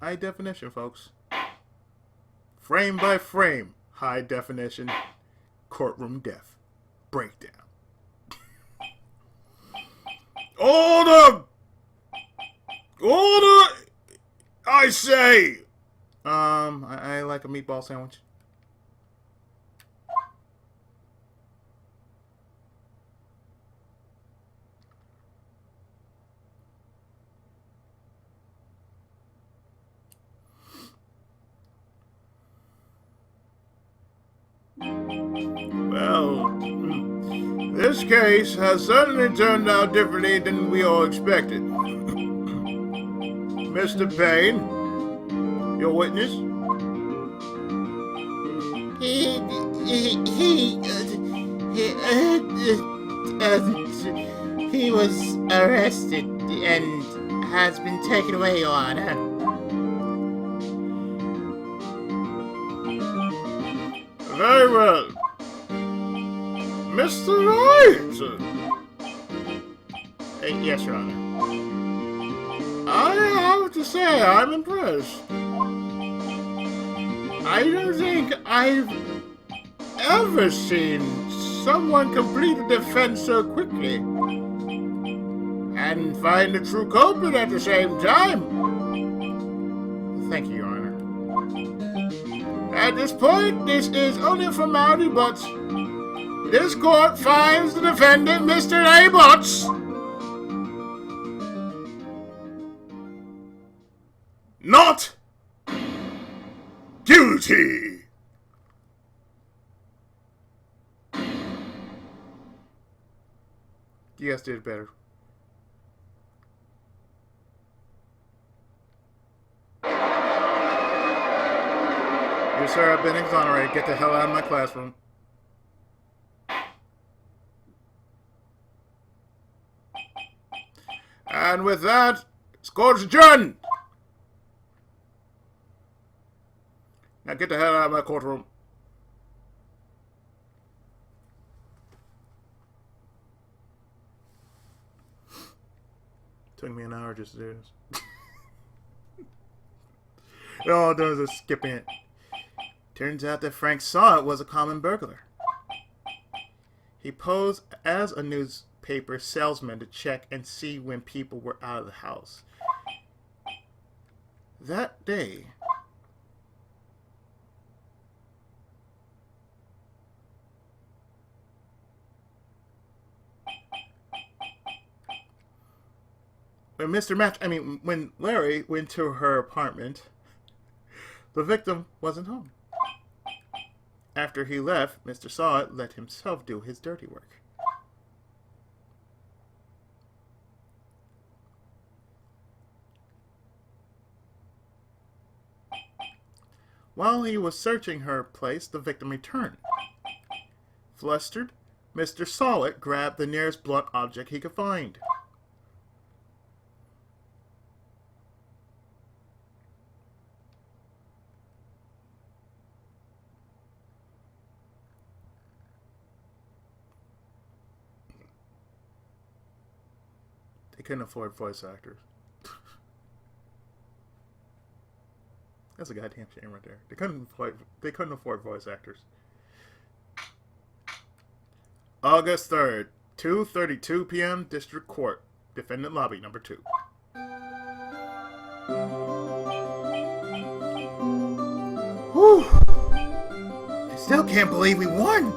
High definition, folks. Frame by frame, high definition, courtroom death breakdown. Order! Order! I say! I like a meatball sandwich. Well, this case has certainly turned out differently than we all expected. Mr. Payne, your witness? He was arrested and has been taken away, Your Honor. Very well. Mr. Wright! Yes, Your Honor. I have to say, I'm impressed. I don't think I've ever seen someone complete a defense so quickly and find the true culprit at the same time. Thank you, Your Honor. At this point, this is only a formality, but this court finds the defendant, Mr. A. Butts, not guilty. You guys did better. Yes, sir, I've been exonerated. Get the hell out of my classroom. And with that, court's adjourned. Now get the hell out of my courtroom. Took me an hour just to do this. All it does is skipping it. Turns out that Frank Saw It was a common burglar. He posed as a newspaper salesman to check and see when people were out of the house. That day, when Larry went to her apartment, the victim wasn't home. After he left, Mr. Saw It let himself do his dirty work. While he was searching her place, the victim returned. Flustered, Mr. Solid grabbed the nearest blunt object he could find. They couldn't afford voice actors. That's a goddamn shame right there. They couldn't afford voice actors. August 3rd, 2:32 p.m. District Court. Defendant Lobby number 2. Whew. I still can't believe we won.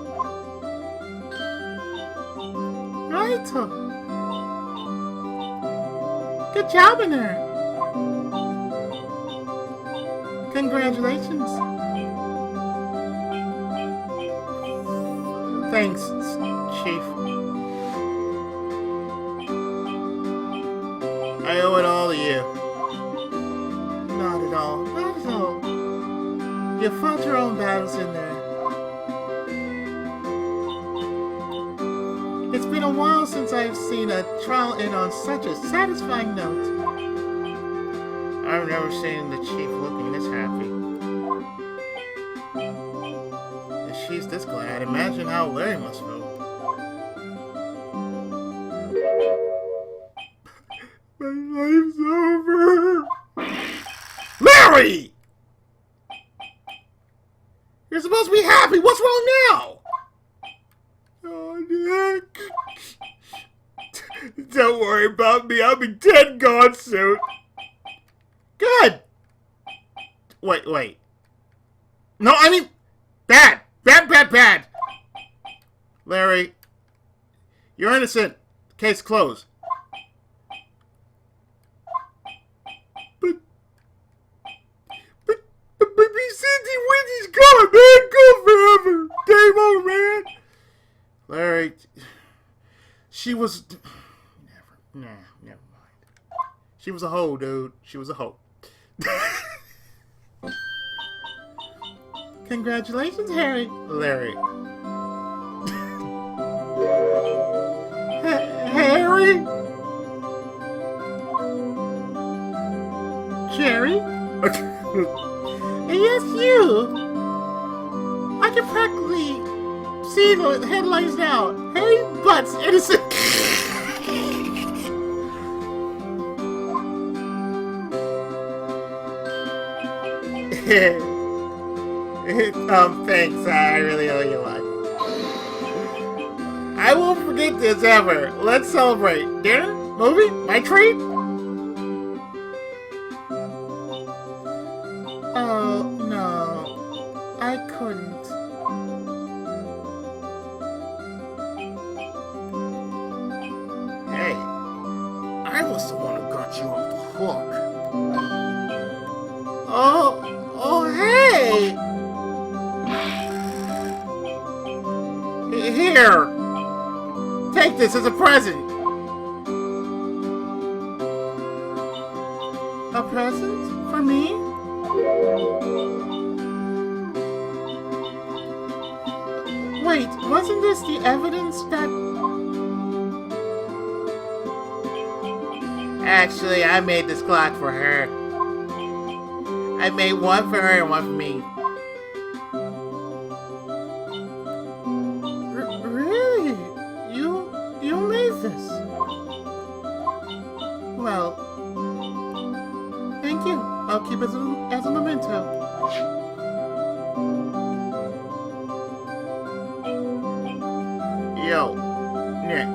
Right. Good job in there. Congratulations. Thanks, Chief. I owe it all to you. Not at all. Not at all. You fought your own battles in there. It's been a while since I've seen a trial end on such a satisfying note. I've never seen the Chief looking this happy. If she's this glad, imagine how Larry must feel. My life's over. Larry! You're supposed to be happy. What's wrong now? Oh, Nick. Don't worry about me. I'll be dead and gone soon. Good. Wait. No, I mean, bad. Bad. Larry, you're innocent. Case closed. But Cindy Wendy's gone, man. Gone forever. Game over, man. Larry, she was... Never mind. She was a hoe, dude. She was a hoe. Congratulations, Harry. Larry. Harry? Jerry? Yes, you. I can practically see the headlines now. Harry Butts, innocent. Thanks. I really owe you one. I won't forget this ever. Let's celebrate. Dinner? Movie? My treat? Oh, no. I couldn't. Hey, I was the one who got you off the hook. Oh, hey! Here! Take this as a present. A present? For me? Wait, wasn't this the evidence that... Actually, I made this clock for her. I made one for her and one for me. Really? You made this? Well, thank you. I'll keep it as a memento. Yo, Nick.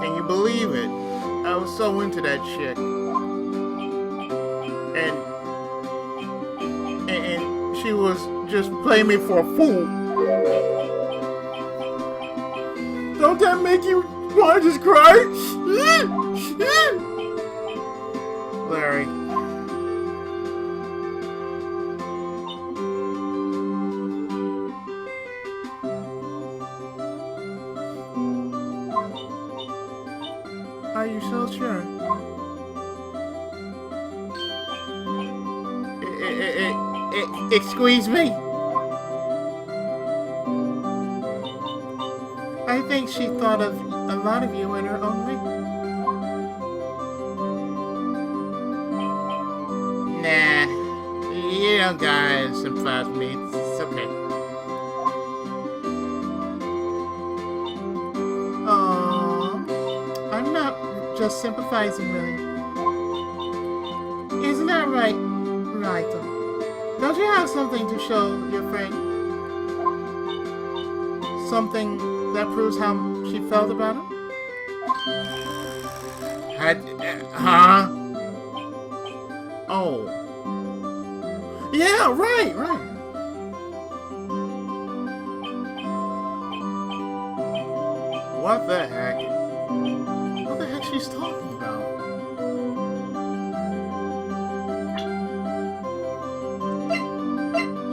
Can you believe it? I was so into that chick. And she was just playing me for a fool. Don't that make you want to just cry? Larry. Are you so sure? Excuse me? I think she thought of a lot of you in her own way. Nah, you don't gotta sympathize with me. It's okay. I'm not just sympathizing, really. Isn't that right, Wright? Don't you have something to show your friend? Something that proves how she felt about him? Huh? Oh. Yeah, right. What the heck? What the heck she's talking about?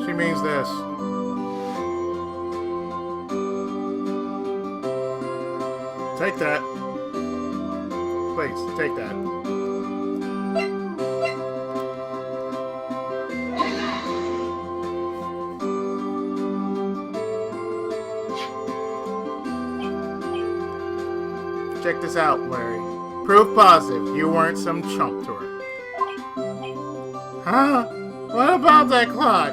She means this. Take that. Please, take that. Check this out, Larry. Proof positive you weren't some chump to her. Huh? What about that clock?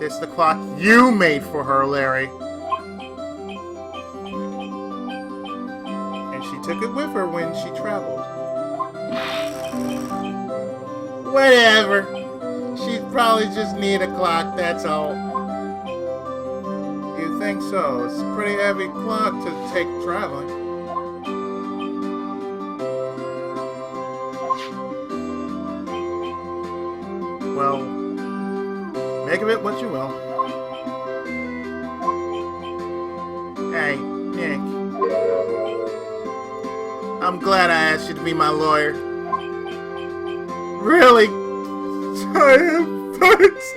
It's the clock you made for her, Larry. And she took it with her when she traveled. Whatever. She probably just need a clock, that's all. You think so? It's a pretty heavy clock to take traveling. Well, make of it what you will. Hey, Nick. I'm glad I asked you to be my lawyer. Really? I am first.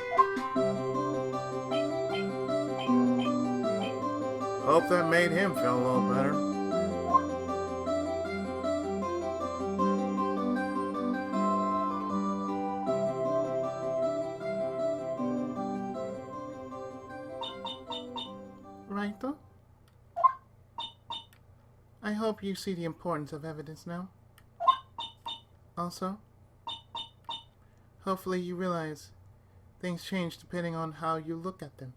Hope that made him feel a little better. Right, though? I hope you see the importance of evidence now. Also, hopefully you realize things change depending on how you look at them.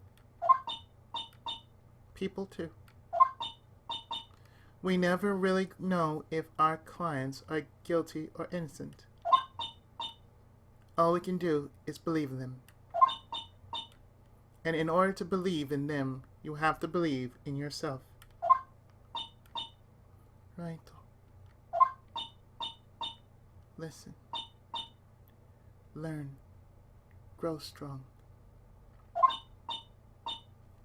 People too. We never really know if our clients are guilty or innocent. All we can do is believe in them. And in order to believe in them, you have to believe in yourself. Right. Listen. Learn. Grow strong.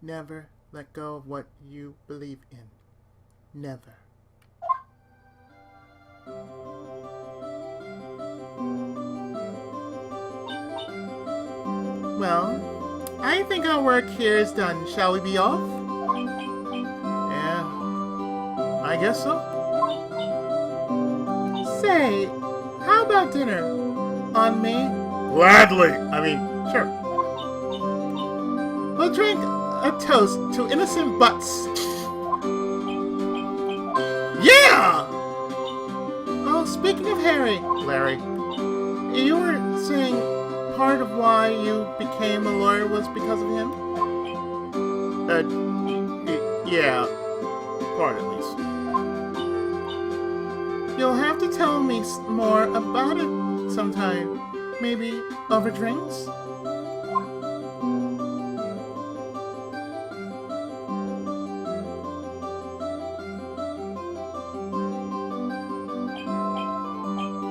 Never let go of what you believe in. Never. Well, I think our work here is done. Shall we be off? Yeah, I guess so. Say, how about dinner? On me? Gladly. I mean, sure. We'll drink a toast to innocent butts. Yeah! Oh, speaking of Harry, Larry, you were saying part of why you became a lawyer was because of him? Yeah. Part at least. You'll have to tell me more about it sometime. Maybe over drinks?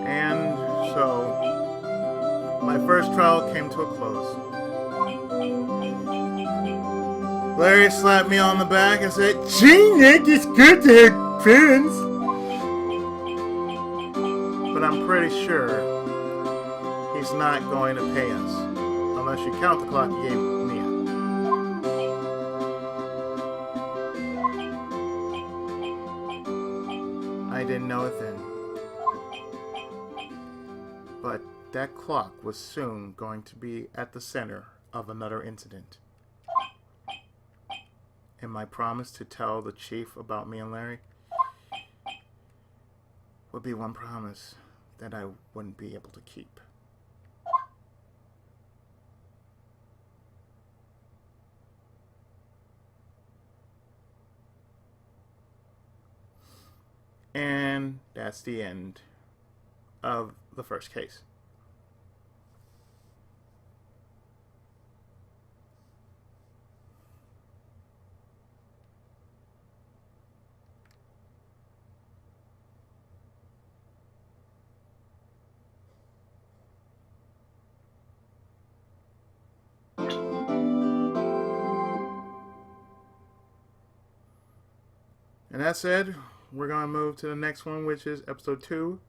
And so, my first trial came to a close. Larry slapped me on the back and said, "Gee, Nick, it's good to have friends." But I'm pretty sure he's not going to pay us, unless you count the clock he gave Mia. I didn't know it then. But that clock was soon going to be at the center of another incident. And my promise to tell the chief about me and Larry would be one promise that I wouldn't be able to keep. And that's the end of the first case. And that said, we're going to move to the next one, which is episode 2,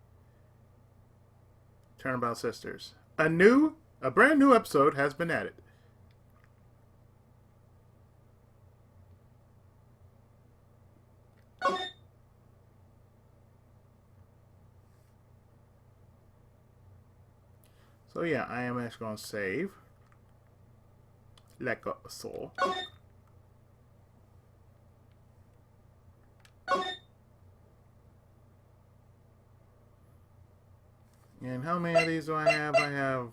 Turnabout Sisters. A brand new episode has been added. So yeah, I am actually going to save. Let go of soul. And how many of these do I have? I have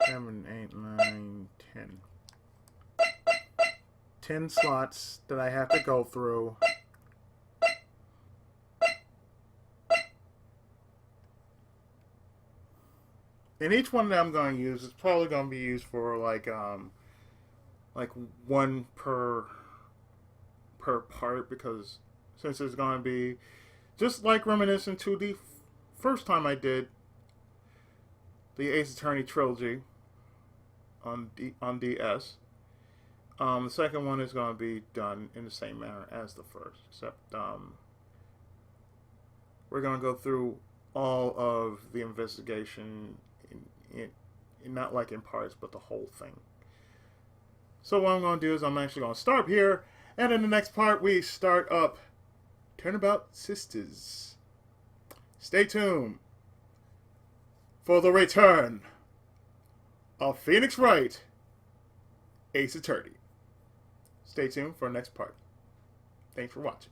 7, 8, 9, 10. 10 slots that I have to go through. And each one that I'm going to use is probably going to be used for like one per part, because since it's going to be just like reminiscent to the first time I did the Ace Attorney trilogy on DS. The second one is going to be done in the same manner as the first, except we're going to go through all of the investigation in not like in parts, but the whole thing. So what I'm going to do is I'm actually going to start here, and in the next part we start up Turnabout Sisters. Stay tuned for the return of Phoenix Wright, Ace Attorney. Stay tuned for the next part. Thanks for watching.